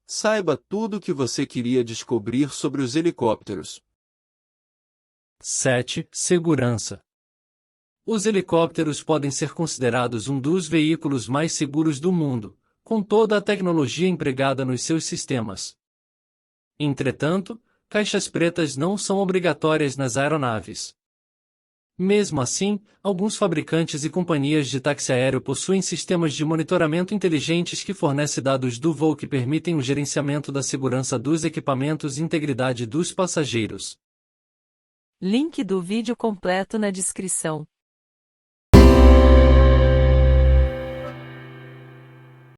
Saiba tudo o que você queria descobrir sobre os helicópteros. 7. Segurança. Os helicópteros podem ser considerados um dos veículos mais seguros do mundo, com toda a tecnologia empregada nos seus sistemas. Entretanto, caixas pretas não são obrigatórias nas aeronaves. Mesmo assim, alguns fabricantes e companhias de táxi aéreo possuem sistemas de monitoramento inteligentes que fornecem dados do voo que permitem o gerenciamento da segurança dos equipamentos e integridade dos passageiros. Link do vídeo completo na descrição.